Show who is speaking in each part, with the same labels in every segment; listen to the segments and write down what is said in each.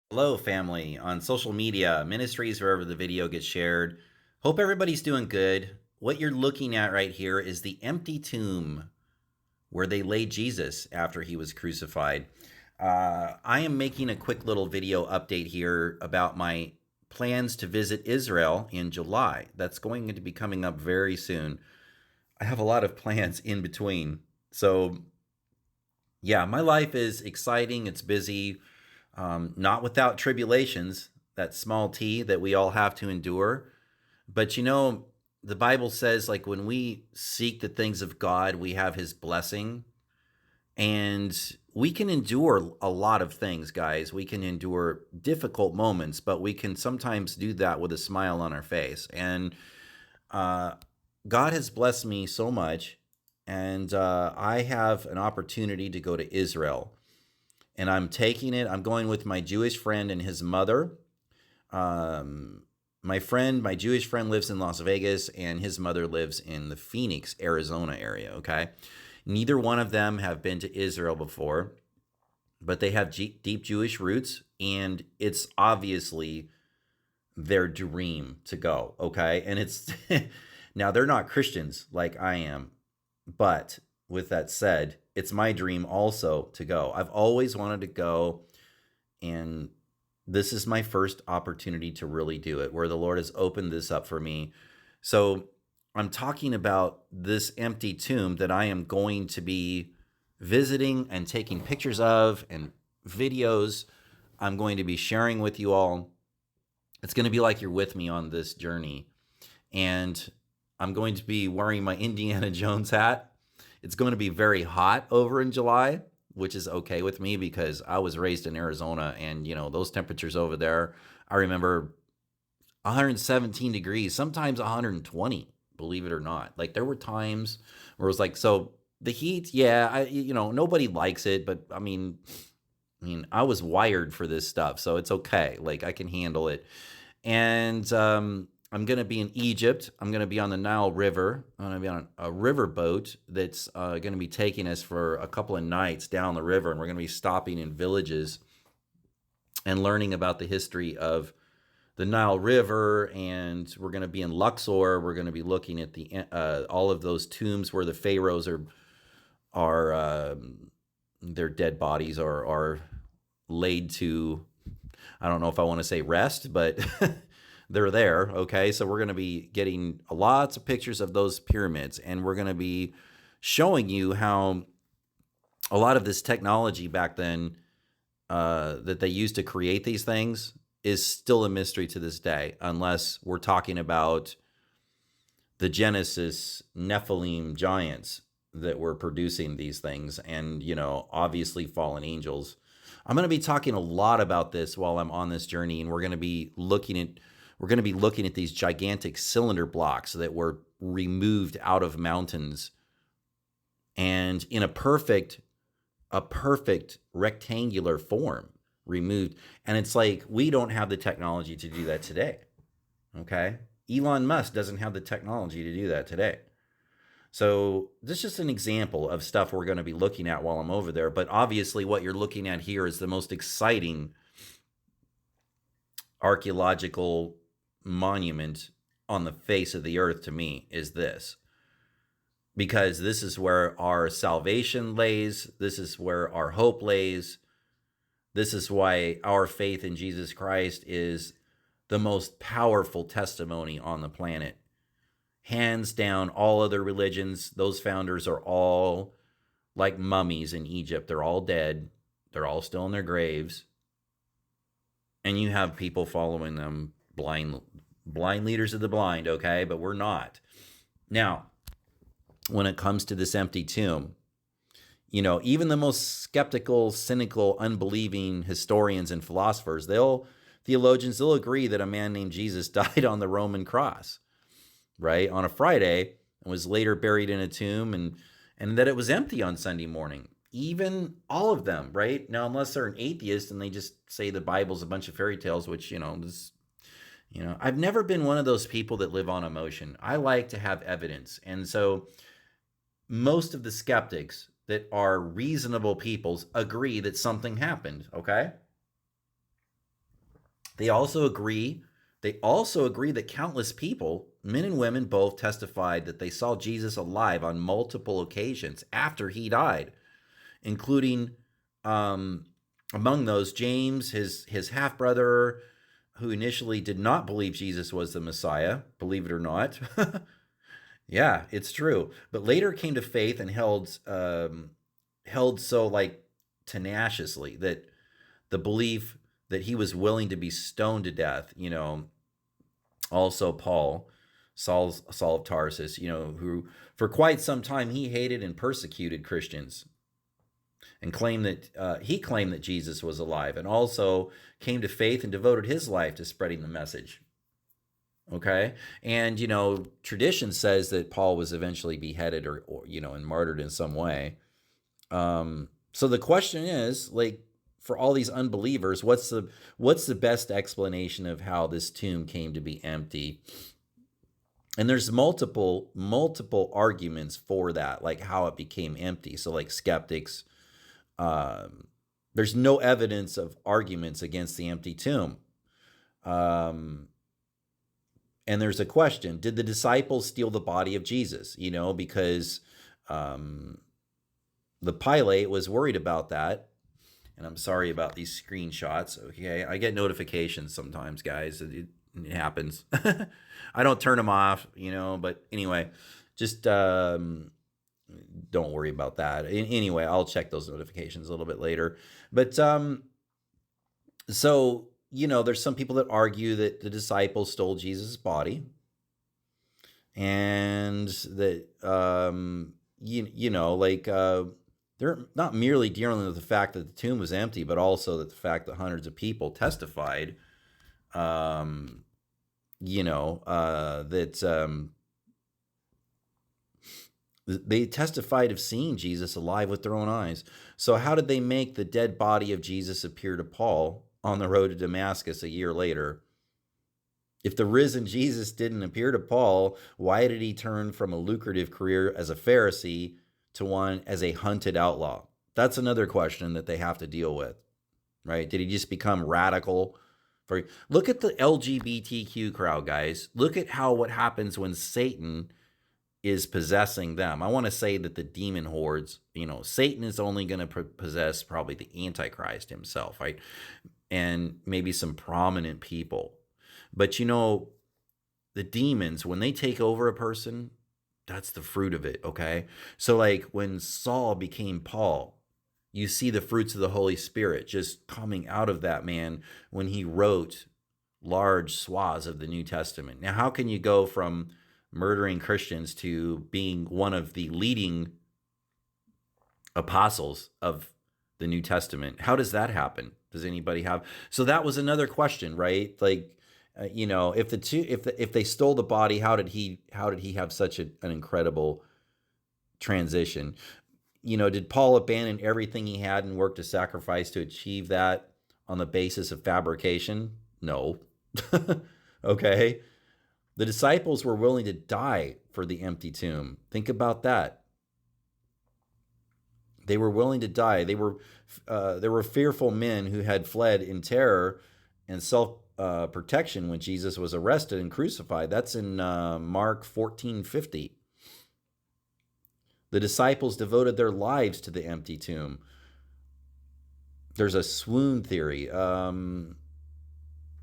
Speaker 1: Hello, family. On social media, ministries, wherever the video gets shared. Hope everybody's doing good. What you're looking at right here is the empty tomb where they laid Jesus after he was crucified. I am making a quick little video update here about my plans to visit Israel in July. That's going to be coming up very soon. I have a lot of plans in between. So, yeah, my life is exciting, it's busy. Not without tribulations, that small t that we all have to endure. But the Bible says, like, when we seek the things of God, we have his blessing. And we can endure a lot of things, guys. We can endure difficult moments, but we can sometimes do that with a smile on our face. And uh, God has blessed me so much. And I have an opportunity to go to Israel, and I'm taking it. I'm going with my Jewish friend and his mother. Um, my Jewish friend lives in Las Vegas, and his mother lives in the Phoenix, Arizona area. Okay. Neither one of them have been to Israel before, but they have deep Jewish roots, and it's obviously their dream to go. Okay. And it's now they're not Christians like I am, but with that said, it's my dream also to go. I've always wanted to go, and this is my first opportunity to really do it, where the Lord has opened this up for me. So I'm talking about this empty tomb that I am going to be visiting and taking pictures of and videos. I'm going to be sharing with you all. It's going to be like you're with me on this journey. And I'm going to be wearing my Indiana Jones hat. It's going to be very hot over in July, which is okay with me because I was raised in Arizona, and those temperatures over there. I remember 117 degrees, sometimes 120, believe it or not. Like, there were times where it was like, so the heat, yeah, nobody likes it, but I mean, I was wired for this stuff, so it's okay. Like, I can handle it. And I'm going to be in Egypt. I'm going to be on the Nile River. I'm going to be on a river boat that's going to be taking us for a couple of nights down the river. And we're going to be stopping in villages and learning about the history of the Nile River. And we're going to be in Luxor. We're going to be looking at the all of those tombs where the pharaohs are their dead bodies are laid to. I don't know if I want to say rest, but they're there. Okay. So we're going to be getting lots of pictures of those pyramids, and we're going to be showing you how a lot of this technology back then that they used to create these things is still a mystery to this day, unless we're talking about the Genesis Nephilim giants that were producing these things, and obviously fallen angels. I'm going to be talking a lot about this while I'm on this journey, and we're going to be looking at these gigantic cylinder blocks that were removed out of mountains, and in a perfect rectangular form, removed. And it's like, we don't have the technology to do that today. Okay. Elon Musk doesn't have the technology to do that today. So this is just an example of stuff we're going to be looking at while I'm over there. But obviously, what you're looking at here is the most exciting archaeological monument on the face of the earth to me, is this. Because this is where our salvation lays. This is where our hope lays. This is why our faith in Jesus Christ is the most powerful testimony on the planet. Hands down, all other religions, those founders are all like mummies in Egypt. They're all dead. They're all still in their graves. And you have people following them, blind leaders of the blind, okay? But we're not. Now, when it comes to this empty tomb, even the most skeptical, cynical, unbelieving historians and philosophers, theologians, they'll agree that a man named Jesus died on the Roman cross, right? On a Friday, and was later buried in a tomb, and that it was empty on Sunday morning. Even all of them, right? Now, unless they're an atheist and they just say the Bible's a bunch of fairy tales, which, I've never been one of those people that live on emotion. I like to have evidence. And so most of the skeptics that are reasonable peoples agree that something happened, okay? They also agree that countless people, men and women both, testified that they saw Jesus alive on multiple occasions after he died, including um, among those James, his half brother, who initially did not believe Jesus was the Messiah. Believe it or not, yeah, it's true. But later came to faith and held so like tenaciously that the belief that he was willing to be stoned to death. Also Paul, Saul of Tarsus, who for quite some time he hated and persecuted Christians and claimed that Jesus was alive, and also came to faith and devoted his life to spreading the message. Okay, and tradition says that Paul was eventually beheaded or and martyred in some way. So the question is, like, for all these unbelievers, what's the best explanation of how this tomb came to be empty? And there's multiple arguments for that, like how it became empty. So like skeptics, there's no evidence of arguments against the empty tomb. And there's a question: did the disciples steal the body of Jesus? Because the Pilate was worried about that. And I'm sorry about these screenshots. Okay, I get notifications sometimes, guys. It happens. I don't turn them off, but anyway, just don't worry about that. Anyway, I'll check those notifications a little bit later. But so, there's some people that argue that the disciples stole Jesus' body, and that, they're not merely dealing with the fact that the tomb was empty, but also that the fact that hundreds of people testified, that they testified of seeing Jesus alive with their own eyes. So how did they make the dead body of Jesus appear to Paul on the road to Damascus a year later? If the risen Jesus didn't appear to Paul, why did he turn from a lucrative career as a Pharisee to one as a hunted outlaw? That's another question that they have to deal with, right? Did he just become radical? Look at the LGBTQ crowd, guys. Look at what happens when Satan is possessing them. I want to say that the demon hordes, Satan is only going to possess probably the Antichrist himself, right? And maybe some prominent people. But the demons, when they take over a person, that's the fruit of it, okay? So like when Saul became Paul, you see the fruits of the Holy Spirit just coming out of that man when he wrote large swaths of the New Testament. Now, how can you go from murdering Christians to being one of the leading apostles of the New Testament? How does that happen? Does anybody have? So that was another question, right? Like, if they stole the body, how did he have such an incredible transition? Did Paul abandon everything he had and work to sacrifice to achieve that on the basis of fabrication? No. Okay. The disciples were willing to die for the empty tomb. Think about that. They were willing to die. There were fearful men who had fled in terror and self-protection when Jesus was arrested and crucified. That's in Mark 14:50. The disciples devoted their lives to the empty tomb. There's a swoon theory.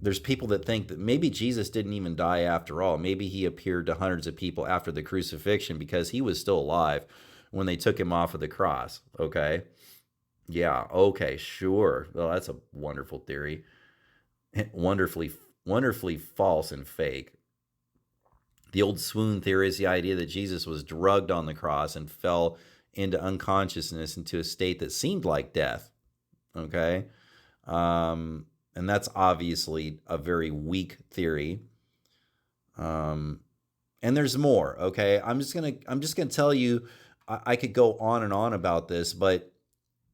Speaker 1: There's people that think that maybe Jesus didn't even die after all. Maybe he appeared to hundreds of people after the crucifixion because he was still alive when they took him off of the cross. Okay. Yeah. Okay. Sure. Well, that's a wonderful theory. Wonderfully false and fake. The old swoon theory is the idea that Jesus was drugged on the cross and fell into unconsciousness, into a state that seemed like death. Okay. And that's obviously a very weak theory. And there's more. Okay. I'm just gonna tell you, I could go on and on about this, but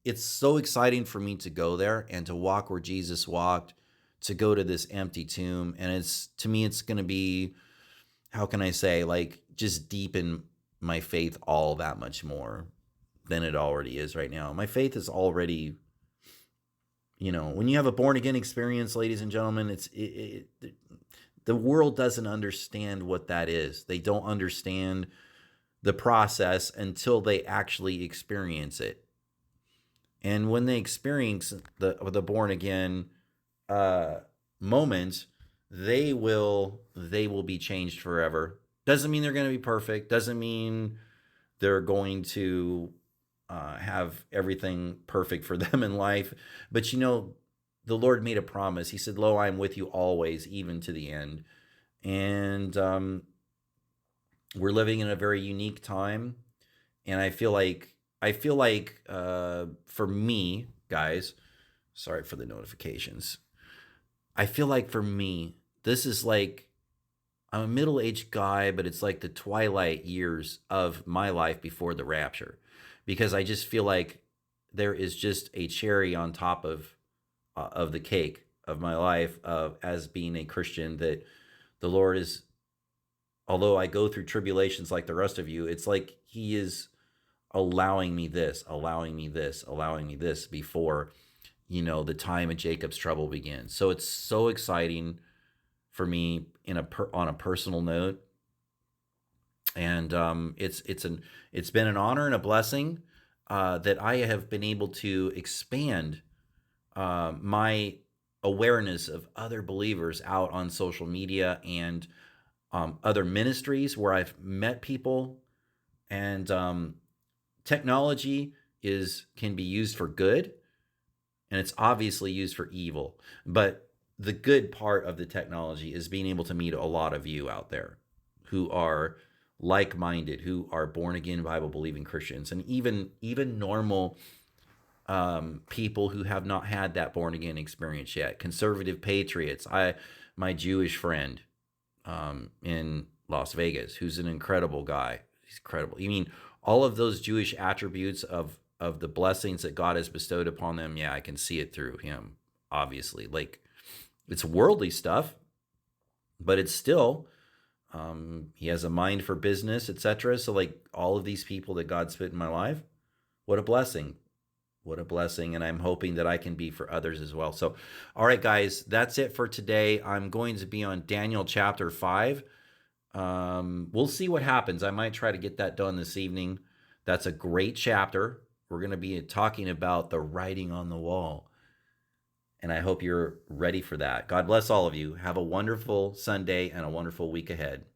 Speaker 1: it's so exciting for me to go there and to walk where Jesus walked, to go to this empty tomb. And to me, it's going to be, how can I say, like, just deepen my faith all that much more than it already is right now. My faith is already When you have a born again experience, ladies and gentlemen, the world doesn't understand what that is. They don't understand the process until they actually experience it. And when they experience the born again uh, moment, they will be changed forever. Doesn't mean they're going to be perfect. Doesn't mean they're going to have everything perfect for them in life. But the Lord made a promise. He said, "Lo, I am with you always, even to the end." And we're living in a very unique time, and I feel like for me, guys, sorry for the notifications. I feel like for me, this is like I'm a middle-aged guy, but it's like the twilight years of my life before the rapture, because I just feel like there is just a cherry on top of the cake of my life of as being a Christian, that the Lord is, although I go through tribulations like the rest of you, it's like He is allowing me this, allowing me this, allowing me this before the time of Jacob's trouble begins. So it's so exciting for me on a personal note, and it's been an honor and a blessing that I have been able to expand my awareness of other believers out on social media, and other ministries where I've met people. And technology is can be used for good, and it's obviously used for evil. But the good part of the technology is being able to meet a lot of you out there who are like-minded, who are born again Bible believing Christians, and even normal people who have not had that born again experience yet, conservative patriots. My Jewish friend in Las Vegas, who's an incredible guy. He's incredible. You mean all of those Jewish attributes of the blessings that God has bestowed upon them? Yeah, I can see it through him. Obviously, like, it's worldly stuff, but it's still he has a mind for business, etc. So, like, all of these people that God's put in my life, what a blessing. What a blessing. And I'm hoping that I can be for others as well. So, all right, guys, that's it for today. I'm going to be on Daniel chapter 5. We'll see what happens. I might try to get that done this evening. That's a great chapter. We're going to be talking about the writing on the wall. And I hope you're ready for that. God bless all of you. Have a wonderful Sunday and a wonderful week ahead.